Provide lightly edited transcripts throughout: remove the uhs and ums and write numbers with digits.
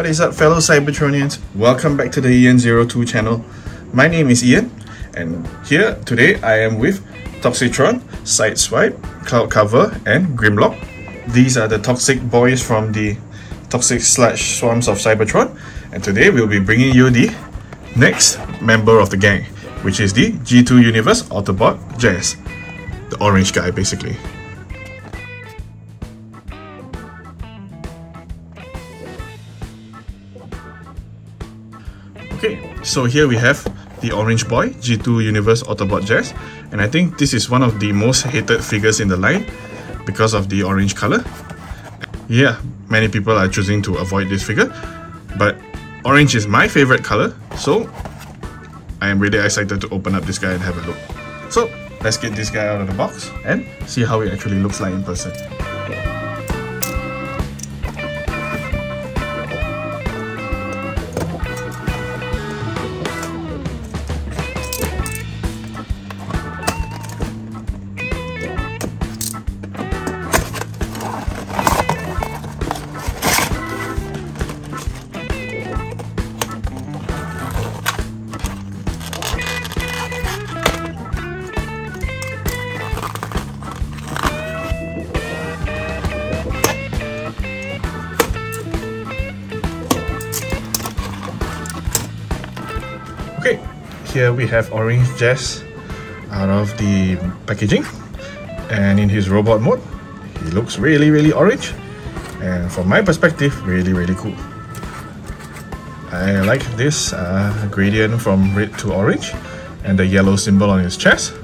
What is up, fellow Cybertronians? Welcome back to the Ian02 channel. My name is Ian, and here today I am with Toxitron, Sideswipe, Cloud Cover, and Grimlock. These are the toxic boys from the toxic / swarms of Cybertron, and today we'll be bringing you the next member of the gang, which is the G2 Universe Autobot Jazz, the orange guy basically. Okay, so here we have the orange boy, G2 Universe Autobot Jazz, and I think this is one of the most hated figures in the line because of the orange color. Yeah, many people are choosing to avoid this figure, but orange is my favorite color, so I am really excited to open up this guy and have a look. So let's get this guy out of the box and see how it actually looks like in person. Okay, here we have Orange Jazz out of the packaging, and in his robot mode, he looks really orange, and from my perspective, really cool. I like this gradient from red to orange, and the yellow symbol on his chest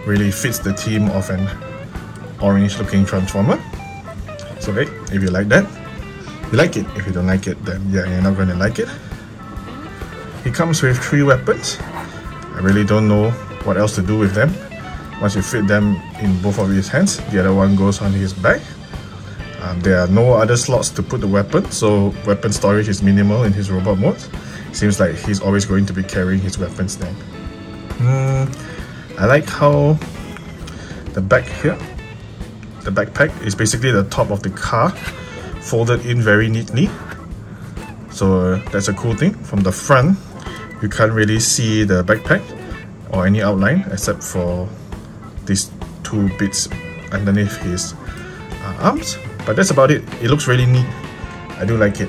really fits the theme of an orange looking transformer. So hey, if you like that, you like it. If you don't like it, then yeah, you're not going to like it. He comes with 3 weapons. I really don't know what else to do with them. Once you fit them in both of his hands, the other one goes on his back. There are no other slots to put the weapon, so weapon storage is minimal in his robot mode. Seems like he's always going to be carrying his weapons then. I like how the back here, the backpack is basically the top of the car, folded in very neatly. So that's a cool thing. From the front, you can't really see the backpack or any outline except for these 2 bits underneath his arms, but that's about it. It looks really neat. I do like it.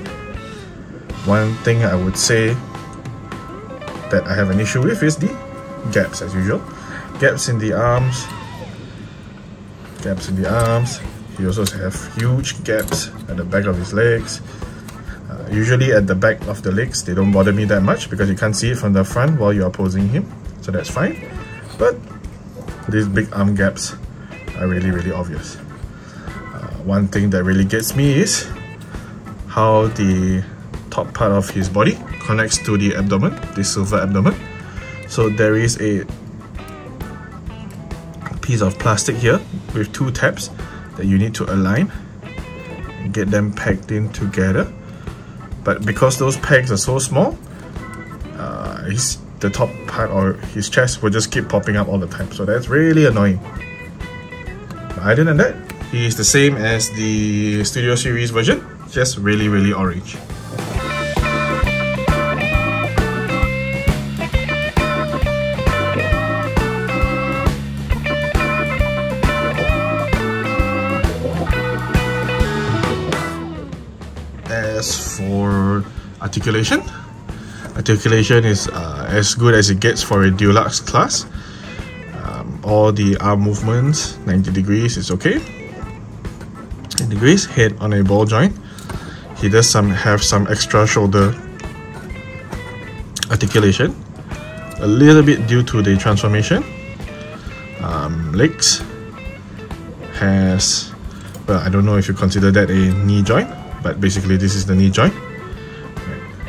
One thing I would say that I have an issue with is the gaps, as usual. Gaps in the arms. Gaps in the arms. He also has huge gaps at the back of his legs. Usually at the back of the legs, they don't bother me that much because you can't see it from the front while you are posing him, so that's fine. But these big arm gaps are really obvious. One thing that really gets me is how the top part of his body connects to the abdomen, the silver abdomen. So there is a piece of plastic here with 2 tabs that you need to align and get them packed in together. But because those pegs are so small, the top part or his chest will just keep popping up all the time, so that's really annoying. But other than that, he is the same as the Studio Series version, just really orange. As for Articulation, Articulation is as good as it gets for a deluxe class. All the arm movements, 90 degrees is okay. 10 degrees, head on a ball joint. He does have some extra shoulder articulation, a little bit due to the transformation. Legs has, well, I don't know if you consider that a knee joint, but basically this is the knee joint.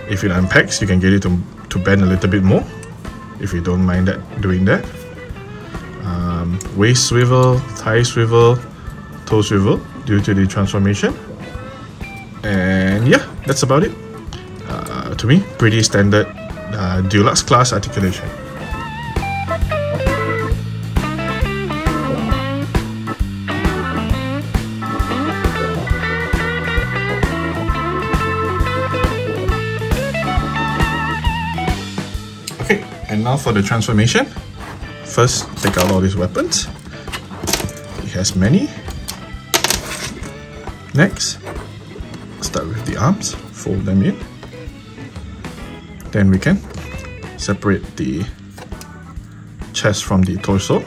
If it unpacks, you can get it to bend a little bit more, if you don't mind doing that. Waist swivel, thigh swivel, toe swivel due to the transformation. And yeah, that's about it. To me, pretty standard deluxe class articulation. And now for the transformation. First, take out all these weapons. He has many. Next, start with the arms, fold them in. Then we can separate the chest from the torso.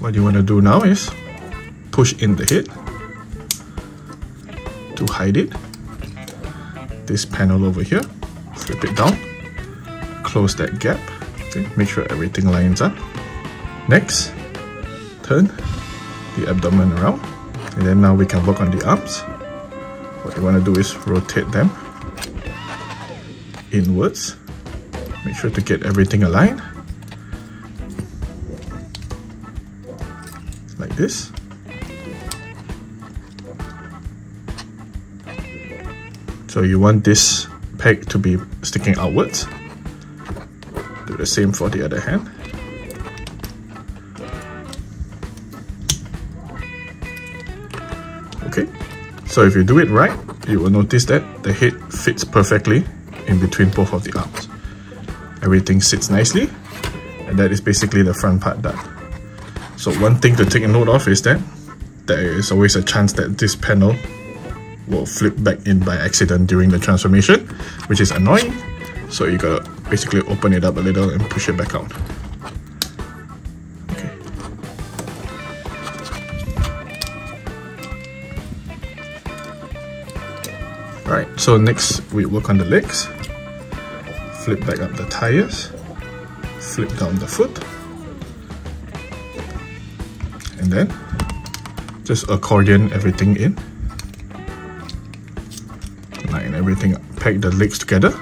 What you want to do now is push in the head to hide it. This panel over here, flip it down, close that gap. Okay, make sure everything lines up. Next, turn the abdomen around, and then now we can work on the arms. What you want to do is rotate them inwards. Make sure to get everything aligned, like this. So you want this peg to be sticking outwards. Do the same for the other hand. Okay, so if you do it right, you will notice that the head fits perfectly in between both of the arms. Everything sits nicely, and that is basically the front part done. So one thing to take a note of is that there is always a chance that this panel will flip back in by accident during the transformation, which is annoying. So you gotta basically open it up a little and push it back out. Okay. Alright, so next we work on the legs. Flip back up the tires, flip down the foot, and then just accordion everything in. Line everything up, peg the legs together,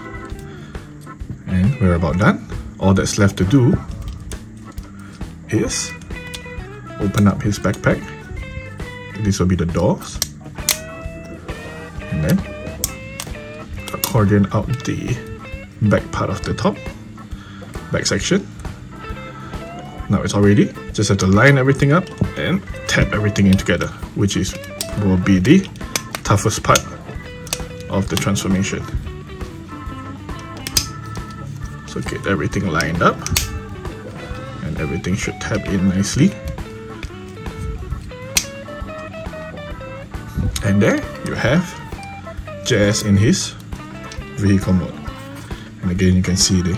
and we're about done. All that's left to do is open up his backpack. This will be the doors, and then accordion out the back part of the top, back section. Now it's all ready. Just have to line everything up and tap everything in together, which will be the toughest part of the transformation. So get everything lined up, and everything should tap in nicely. And there you have Jazz in his vehicle mode. And again, you can see the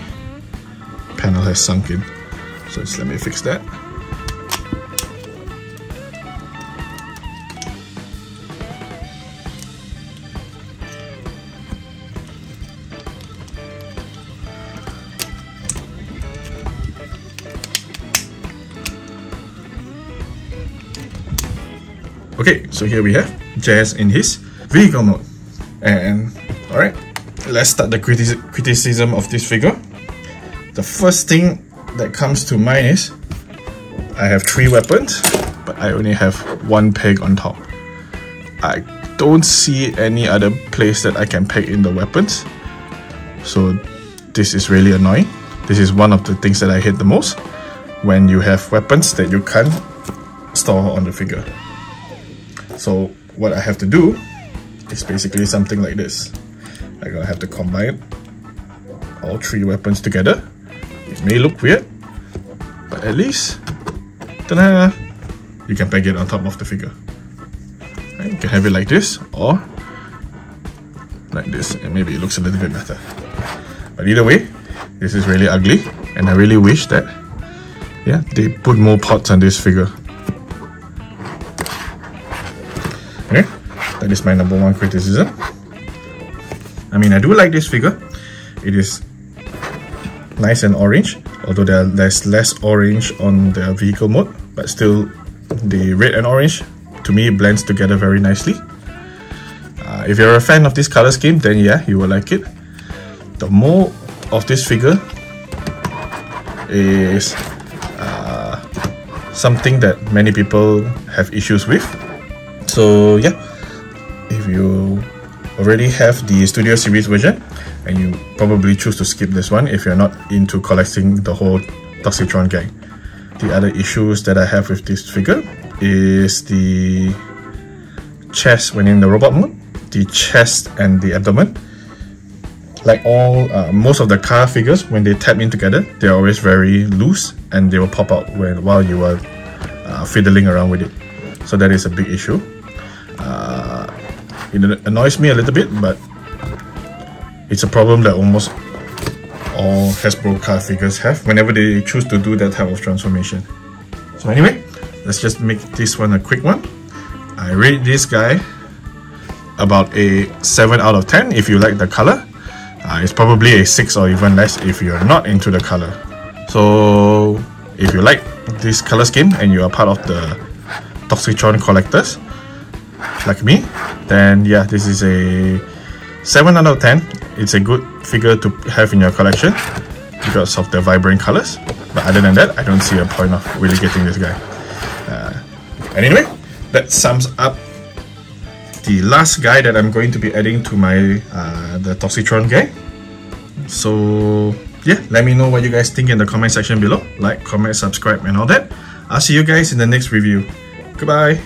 panel has sunk in. So just let me fix that. Okay, so here we have Jazz in his vehicle mode. And alright, let's start the criticism of this figure. The first thing that comes to mind is I have 3 weapons, but I only have 1 peg on top. I don't see any other place that I can peg in the weapons. So this is really annoying. This is one of the things that I hate the most, when you have weapons that you can't store on the figure. So what I have to do is basically something like this. I'm gonna have to combine all 3 weapons together. It may look weird, but at least, ta-da, you can peg it on top of the figure. Right? You can have it like this, or like this, and maybe it looks a little bit better. But either way, this is really ugly, and I really wish that, yeah, they put more parts on this figure. Okay, that is my number 1 criticism. I mean, I do like this figure. It is nice and orange, although there's less orange on the vehicle mode, but still the red and orange to me blends together very nicely. If you're a fan of this color scheme, then yeah, you will like it. The mold of this figure is something that many people have issues with. So yeah, if you already have the Studio Series version, and you probably choose to skip this one if you're not into collecting the whole Toxitron gang. The other issues that I have with this figure is the chest when in the robot mode. The chest and the abdomen like all most of the car figures, when they tap in together, they're always very loose and they will pop out while you are fiddling around with it. So that is a big issue. It annoys me a little bit, but it's a problem that almost all Hasbro car figures have whenever they choose to do that type of transformation. So anyway, let's just make this one a quick one. I rate this guy about a 7 out of 10 if you like the color. It's probably a 6 or even less if you're not into the color. So if you like this color scheme and you are part of the Toxitron collectors like me, then yeah, this is a 7 out of 10. It's a good figure to have in your collection because of the vibrant colors. But other than that, I don't see a point of really getting this guy. Anyway, that sums up the last guy that I'm going to be adding to my the Toxitron gang. So yeah, let me know what you guys think in the comment section below. Like, comment, subscribe and all that. I'll see you guys in the next review. Goodbye.